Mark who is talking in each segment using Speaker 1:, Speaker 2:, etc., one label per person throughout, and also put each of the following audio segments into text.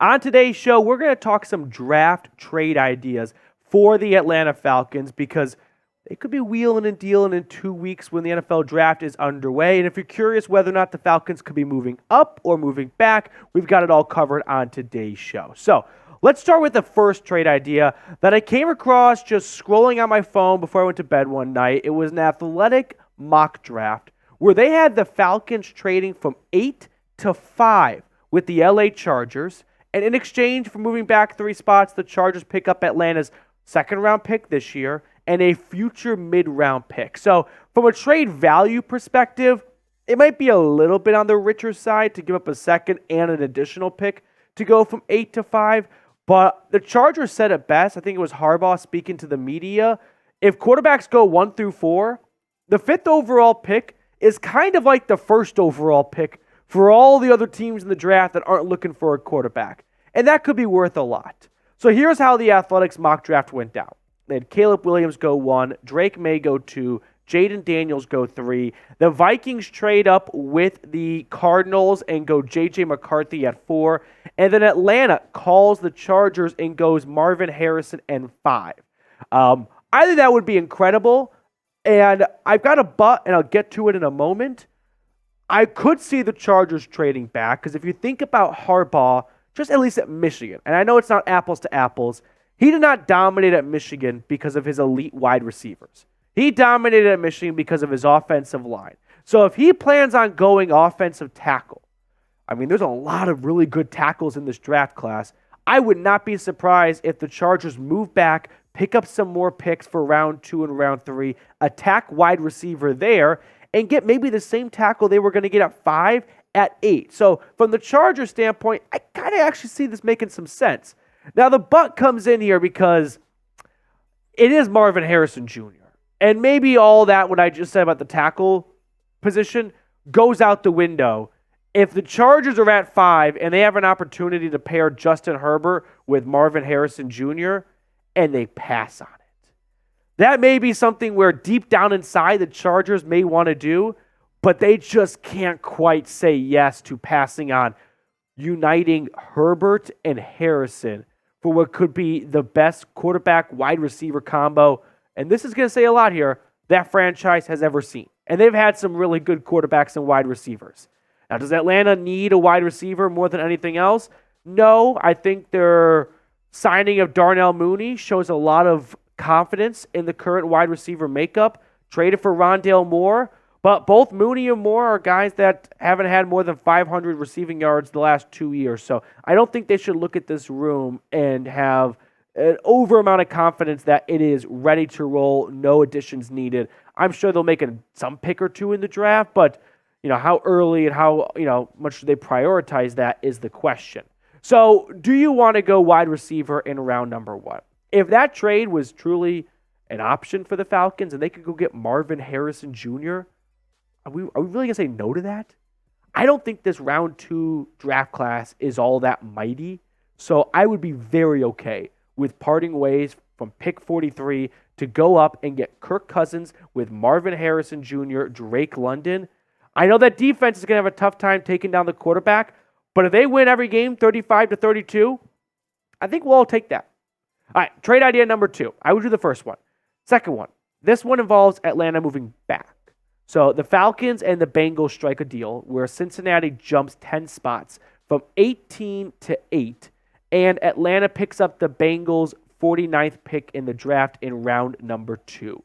Speaker 1: On today's show, we're going to talk some draft trade ideas for the Atlanta Falcons because they could be wheeling and dealing in 2 weeks when the NFL draft is underway. And if you're curious whether or not the Falcons could be moving up or moving back, we've got it all covered on today's show. So let's start with the first trade idea that I came across just scrolling on my phone before I went to bed one night. It was an Athletic mock draft where they had the Falcons trading from 8 to 5 with the LA Chargers. And in exchange for moving back 3 spots, the Chargers pick up Atlanta's second-round pick this year and a future mid-round pick. So from a trade value perspective, it might be a little bit on the richer side to give up a second and an additional pick to go from 8 to 5. But the Chargers said it best. I think it was Harbaugh speaking to the media. If quarterbacks go 1 through 4, the 5th overall pick is kind of like the 1st overall pick for all the other teams in the draft that aren't looking for a quarterback. And that could be worth a lot. So here's how the Athletics mock draft went down. They had Caleb Williams go 1, Drake May go 2, Jaden Daniels go 3. The Vikings trade up with the Cardinals and go J.J. McCarthy at 4. And then Atlanta calls the Chargers and goes Marvin Harrison and 5. I think that would be incredible. And I've got a but, and I'll get to it in a moment. I could see the Chargers trading back because if you think about Harbaugh, just at least at Michigan, and I know it's not apples to apples, he did not dominate at Michigan because of his elite wide receivers. He dominated at Michigan because of his offensive line. So if he plans on going offensive tackle, I mean, there's a lot of really good tackles in this draft class. I would not be surprised if the Chargers move back, pick up some more picks for round 2 and round 3, attack wide receiver there, and get maybe the same tackle they were going to get at 5 at 8. So from the Chargers standpoint, I kind of actually see this making some sense. Now the but comes in here because it is Marvin Harrison Jr. And maybe all that what I just said about the tackle position goes out the window. If the Chargers are at 5 and they have an opportunity to pair Justin Herbert with Marvin Harrison Jr. and they pass on it, that may be something where deep down inside the Chargers may want to do, but they just can't quite say yes to passing on uniting Herbert and Harrison for what could be the best quarterback wide receiver combo. And this is going to say a lot here, that franchise has ever seen. And they've had some really good quarterbacks and wide receivers. Now, does Atlanta need a wide receiver more than anything else? No, I think their signing of Darnell Mooney shows a lot of confidence in the current wide receiver makeup. Traded for Rondale Moore, but both Mooney and Moore are guys that haven't had more than 500 receiving yards the last 2 years. So I don't think they should look at this room and have an over amount of confidence that it is ready to roll, no additions needed. I'm sure they'll make some pick or two in the draft, but how early and how much do they prioritize that is the question. So do you want to go wide receiver in round number 1? If that trade was truly an option for the Falcons and they could go get Marvin Harrison Jr., are we really going to say no to that? I don't think this round 2 draft class is all that mighty, so I would be very okay with parting ways from pick 43 to go up and get Kirk Cousins with Marvin Harrison Jr., Drake London. I know that defense is going to have a tough time taking down the quarterback, but if they win every game 35-32, I think we'll all take that. All right, trade idea number 2. I would do the first one. Second one, this one involves Atlanta moving back. So the Falcons and the Bengals strike a deal where Cincinnati jumps 10 spots from 18 to 8, and Atlanta picks up the Bengals' 49th pick in the draft in round number 2.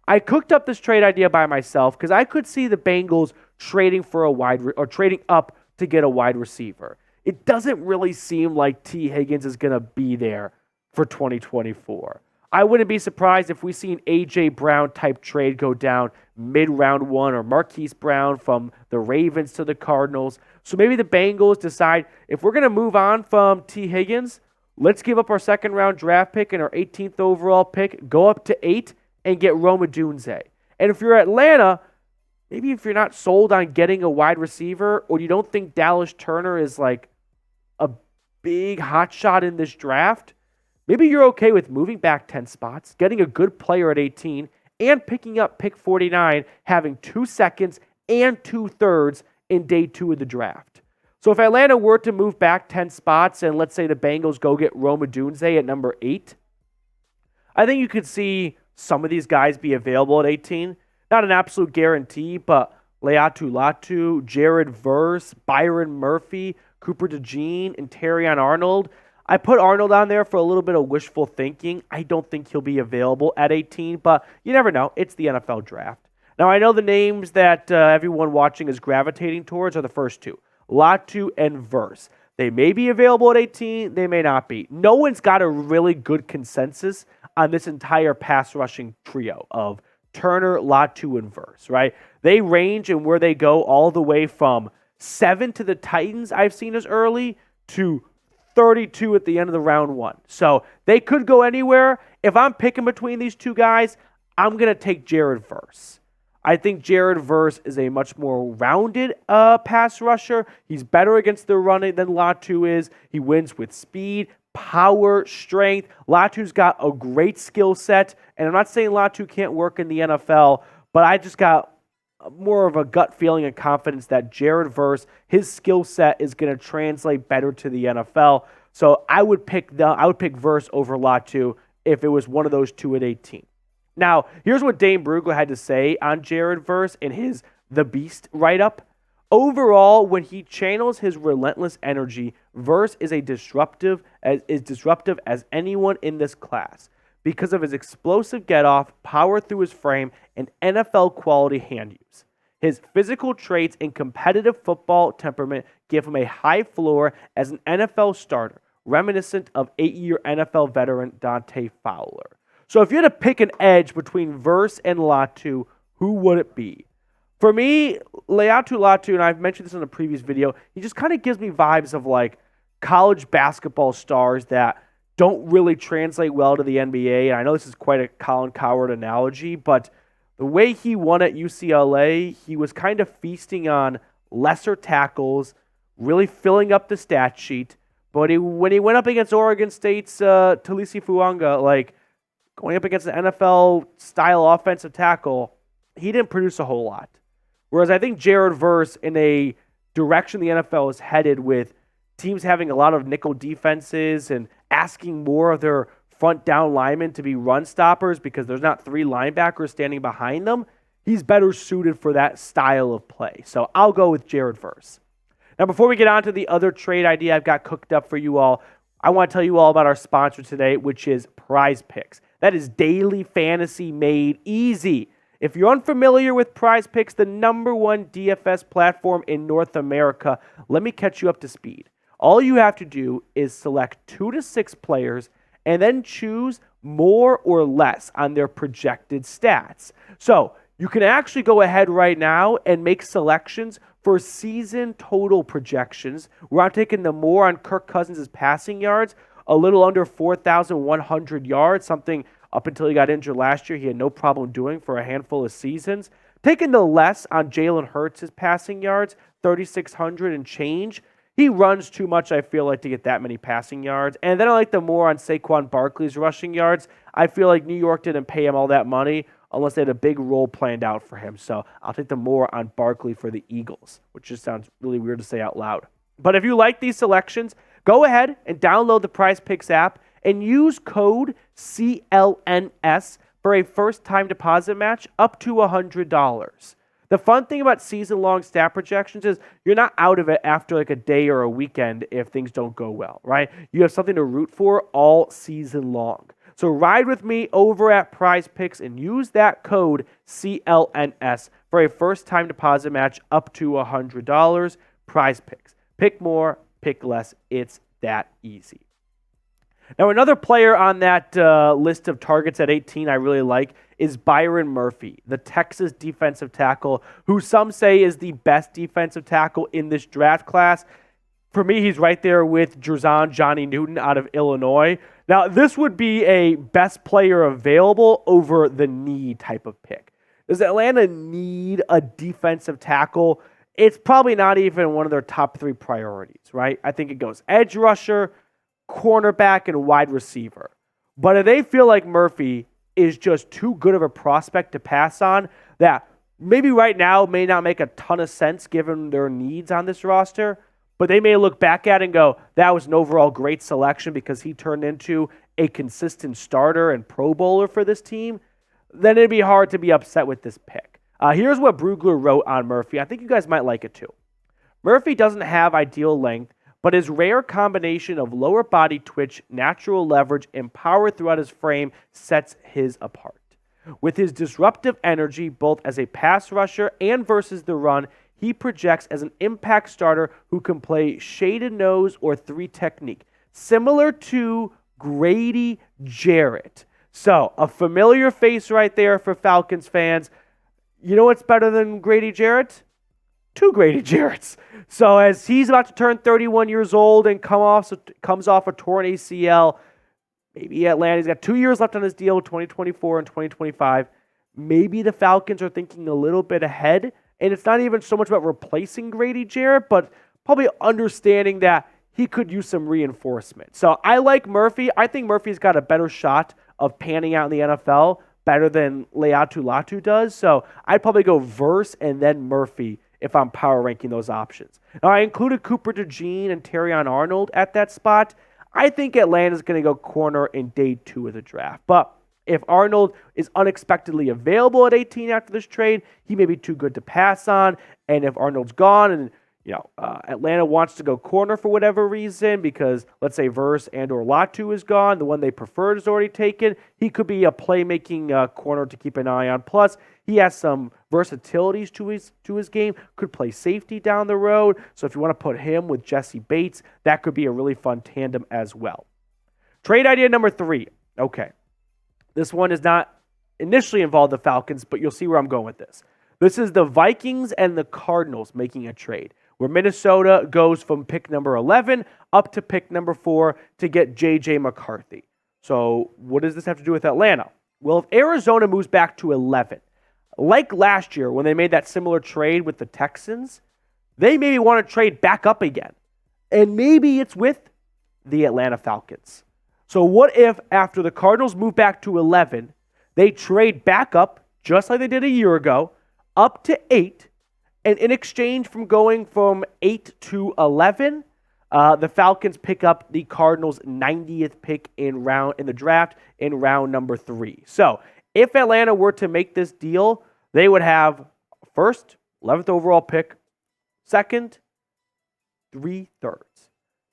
Speaker 1: I cooked up this trade idea by myself because I could see the Bengals trading for trading up to get a wide receiver. It doesn't really seem like T. Higgins is going to be there for 2024. I wouldn't be surprised if we see an A.J. Brown type trade go down mid-round 1 or Marquise Brown from the Ravens to the Cardinals. So maybe the Bengals decide if we're going to move on from T. Higgins, let's give up our second-round draft pick and our 18th overall pick, go up to 8, and get Rome Odunze. And if you're Atlanta, maybe if you're not sold on getting a wide receiver or you don't think Dallas Turner is like a big hot shot in this draft, maybe you're okay with moving back 10 spots, getting a good player at 18, and picking up pick 49, having 2 seconds and 2/3 in day 2 of the draft. So if Atlanta were to move back 10 spots and let's say the Bengals go get Rome Odunze at number 8, I think you could see some of these guys be available at 18. Not an absolute guarantee, but Laiatu Latu, Jared Verse, Byron Murphy, Cooper DeJean, and Terrion Arnold. I put Arnold on there for a little bit of wishful thinking. I don't think he'll be available at 18, but you never know. It's the NFL draft. Now, I know the names that everyone watching is gravitating towards are the first two, Latu and Verse. They may be available at 18. They may not be. No one's got a really good consensus on this entire pass rushing trio of Turner, Latu, and Verse, right? They range in where they go all the way from 7 to the Titans I've seen as early to 32 at the end of the round 1. So they could go anywhere. If I'm picking between these two guys, I'm going to take Jared Verse. I think Jared Verse is a much more rounded pass rusher. He's better against the running than Latu is. He wins with speed, power, strength. Latu's got a great skill set, and I'm not saying Latu can't work in the NFL, but I just got more of a gut feeling and confidence that Jared Verse, his skill set is going to translate better to the NFL. So I would pick Verse over Latu if it was one of those two at 18. Now, here's what Dane Brugler had to say on Jared Verse in his The Beast write-up. Overall, when he channels his relentless energy, Verse is disruptive as anyone in this class because of his explosive get-off, power through his frame, and NFL-quality hand use. His physical traits and competitive football temperament give him a high floor as an NFL starter, reminiscent of 8-year NFL veteran Dante Fowler. So if you had to pick an edge between Verse and Latu, who would it be? For me, Laiatu Latu, and I've mentioned this in a previous video, he just kind of gives me vibes of like college basketball stars that don't really translate well to the NBA. And I know this is quite a Colin Cowherd analogy, but the way he won at UCLA, he was kind of feasting on lesser tackles, really filling up the stat sheet. But when he went up against Oregon State's Talisi Fuanga, like going up against an NFL-style offensive tackle, he didn't produce a whole lot. Whereas I think Jared Verse, in a direction the NFL is headed with teams having a lot of nickel defenses and asking more of their front down linemen to be run stoppers because there's not 3 linebackers standing behind them, he's better suited for that style of play. So I'll go with Jared Verse. Now, before we get on to the other trade idea I've got cooked up for you all, I want to tell you all about our sponsor today, which is Prize Picks. That is daily fantasy made easy. If you're unfamiliar with Prize Picks, the #1 DFS platform in North America, let me catch you up to speed. All you have to do is select 2 to 6 players and then choose more or less on their projected stats. So you can actually go ahead right now and make selections for season total projections, where I'm taking the more on Kirk Cousins' passing yards, a little under 4,100 yards, something up until he got injured last year he had no problem doing for a handful of seasons. Taking the less on Jalen Hurts' passing yards, 3,600 and change. He runs too much, I feel like, to get that many passing yards. And then I like the more on Saquon Barkley's rushing yards. I feel like New York didn't pay him all that money unless they had a big role planned out for him. So I'll take the more on Barkley for the Eagles, which just sounds really weird to say out loud. But if you like these selections, go ahead and download the Prize Picks app and use code CLNS for a first-time deposit match up to $100. The fun thing about season-long stat projections is you're not out of it after like a day or a weekend if things don't go well, right? You have something to root for all season long. So ride with me over at Prize Picks and use that code CLNS for a first-time deposit match up to $100. Prize Picks. Pick more, pick less. It's that easy. Now, another player on that list of targets at 18 I really like is Byron Murphy, the Texas defensive tackle, who some say is the best defensive tackle in this draft class. For me, he's right there with Drazan Johnny Newton out of Illinois. Now, this would be a best player available over the need type of pick. Does Atlanta need a defensive tackle? It's probably not even one of their top 3 priorities, right? I think it goes edge rusher, cornerback, and wide receiver. But if they feel like Murphy is just too good of a prospect to pass on that maybe right now may not make a ton of sense given their needs on this roster, but they may look back at it and go, that was an overall great selection because he turned into a consistent starter and Pro Bowler for this team. Then it'd be hard to be upset with this pick. Here's what Brugler wrote on Murphy. I think you guys might like it too. Murphy doesn't have ideal length, but his rare combination of lower body twitch, natural leverage, and power throughout his frame sets his apart. With his disruptive energy, both as a pass rusher and versus the run, he projects as an impact starter who can play shaded nose or 3 technique, similar to Grady Jarrett. So, a familiar face right there for Falcons fans. You know what's better than Grady Jarrett? 2 Grady Jarretts. So as he's about to turn 31 years old and comes off a torn ACL, maybe Atlanta's got 2 years left on his deal, 2024 and 2025. Maybe the Falcons are thinking a little bit ahead, and it's not even so much about replacing Grady Jarrett, but probably understanding that he could use some reinforcement. So I like Murphy. I think Murphy's got a better shot of panning out in the NFL, better than Leatu Latu does. So I'd probably go Verse and then Murphy if I'm power ranking those options. Now, I included Cooper DeJean and Terrion Arnold at that spot. I think Atlanta's going to go corner in day 2 of the draft. But if Arnold is unexpectedly available at 18 after this trade, he may be too good to pass on. And if Arnold's gone and Atlanta wants to go corner for whatever reason because, let's say, Verse and or Latu is gone, the one they preferred is already taken, he could be a playmaking corner to keep an eye on. Plus, he has some versatilities to his game, could play safety down the road. So if you want to put him with Jesse Bates, that could be a really fun tandem as well. Trade idea number 3. Okay. This one is not initially involved the Falcons, but you'll see where I'm going with this. This is the Vikings and the Cardinals making a trade, where Minnesota goes from pick number 11 up to pick number 4 to get J.J. McCarthy. So what does this have to do with Atlanta? Well, if Arizona moves back to 11, like last year when they made that similar trade with the Texans, they maybe want to trade back up again. And maybe it's with the Atlanta Falcons. So what if after the Cardinals move back to 11, they trade back up, just like they did a year ago, up to 8, and in exchange from going from 8 to 11, the Falcons pick up the Cardinals' 90th pick in the draft in round number 3. So if Atlanta were to make this deal, they would have first, 11th overall pick, second, 3 thirds.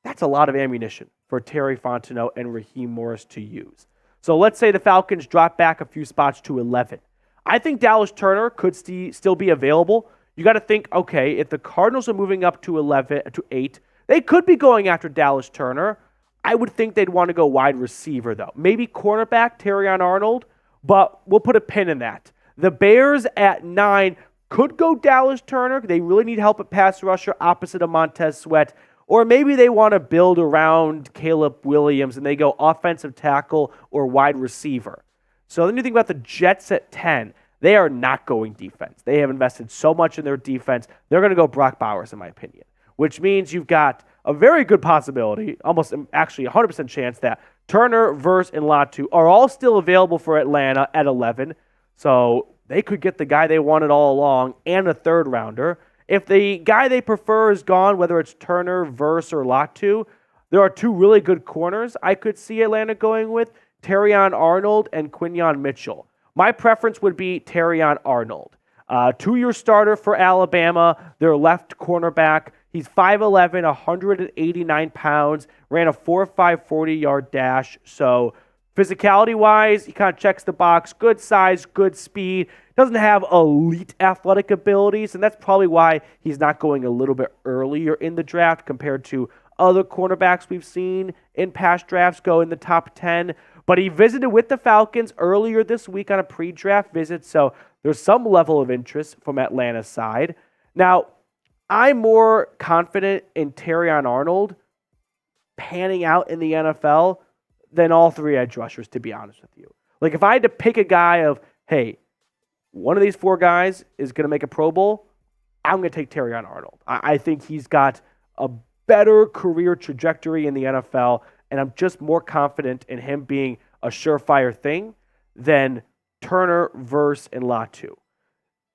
Speaker 1: That's a lot of ammunition for Terry Fontenot and Raheem Morris to use. So let's say the Falcons drop back a few spots to 11. I think Dallas Turner could still be available. You got to think, okay, if the Cardinals are moving up to 8, they could be going after Dallas Turner. I would think they'd want to go wide receiver, though. Maybe cornerback, Terrion Arnold, but we'll put a pin in that. The Bears at 9 could go Dallas Turner. They really need help at pass rusher opposite of Montez Sweat. Or maybe they want to build around Caleb Williams and they go offensive tackle or wide receiver. So then you think about the Jets at 10. They are not going defense. They have invested so much in their defense. They're going to go Brock Bowers, in my opinion, which means you've got a very good possibility, almost actually 100% chance that Turner, Verse, and Latu are all still available for Atlanta at 11. So they could get the guy they wanted all along and a third rounder. If the guy they prefer is gone, whether it's Turner, Verse, or Latu, there are 2 really good corners I could see Atlanta going with, Terrion Arnold and Quinyon Mitchell. My preference would be Terrion Arnold. 2-year starter for Alabama, their left cornerback. He's 5'11", 189 pounds, ran a 4.5 40-yard dash. So physicality-wise, he kind of checks the box. Good size, good speed. Doesn't have elite athletic abilities, and that's probably why he's not going a little bit earlier in the draft compared to other cornerbacks we've seen in past drafts go in the top 10. But he visited with the Falcons earlier this week on a pre-draft visit, so there's some level of interest from Atlanta's side. Now, I'm more confident in Terrion Arnold panning out in the NFL than all 3 edge rushers, to be honest with you. Like, if I had to pick a guy of, hey, one of these 4 guys is going to make a Pro Bowl, I'm going to take Terrion Arnold. I think he's got a better career trajectory in the NFL, and I'm just more confident in him being a surefire thing than Turner, Verse, and Latu.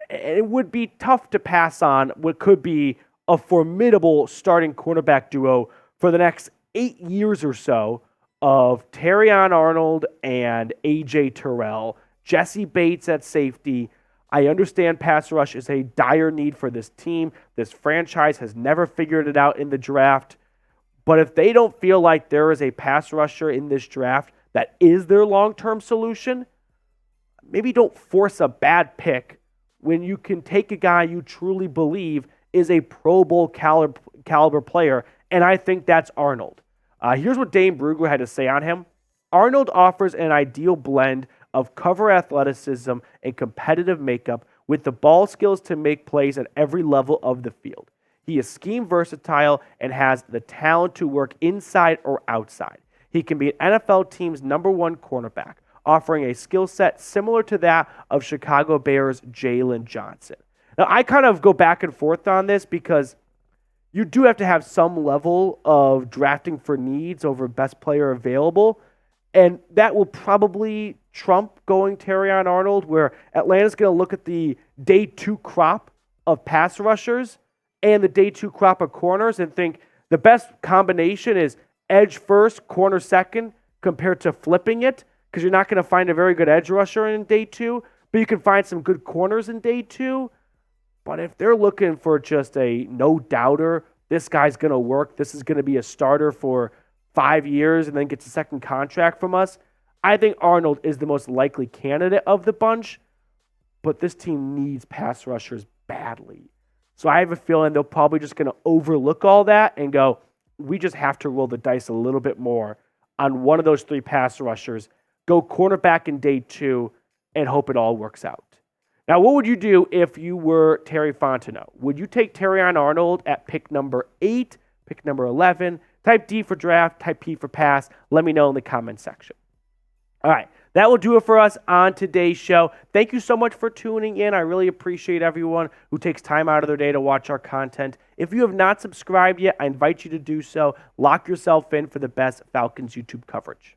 Speaker 1: It would be tough to pass on what could be a formidable starting cornerback duo for the next 8 years or so of Terrion Arnold and A.J. Terrell, Jesse Bates at safety. I understand pass rush is a dire need for this team. This franchise has never figured it out in the draft. But if they don't feel like there is a pass rusher in this draft that is their long-term solution, maybe don't force a bad pick when you can take a guy you truly believe is a Pro Bowl caliber player, and I think that's Arnold. Here's what Dane Brugler had to say on him. Arnold offers an ideal blend of cover athleticism and competitive makeup with the ball skills to make plays at every level of the field. He is scheme versatile and has the talent to work inside or outside. He can be an NFL team's #1 cornerback, offering a skill set similar to that of Chicago Bears' Jalen Johnson. Now, I kind of go back and forth on this because you do have to have some level of drafting for needs over best player available, and that will probably trump going Terrion Arnold, where Atlanta's going to look at the day 2 crop of pass rushers and the day 2 crop of corners and think the best combination is edge first, corner second, compared to flipping it, because you're not going to find a very good edge rusher in day 2, but you can find some good corners in day 2. But if they're looking for just a no-doubter, this guy's going to work, this is going to be a starter for 5 years and then gets a second contract from us, I think Arnold is the most likely candidate of the bunch, but this team needs pass rushers badly. So I have a feeling they're probably just going to overlook all that and go, we just have to roll the dice a little bit more on one of those 3 pass rushers, go cornerback in day 2, and hope it all works out. Now, what would you do if you were Terry Fontenot? Would you take Terrion Arnold at pick number 8, pick number 11? Type D for draft, type P for pass. Let me know in the comment section. All right, that will do it for us on today's show. Thank you so much for tuning in. I really appreciate everyone who takes time out of their day to watch our content. If you have not subscribed yet, I invite you to do so. Lock yourself in for the best Falcons YouTube coverage.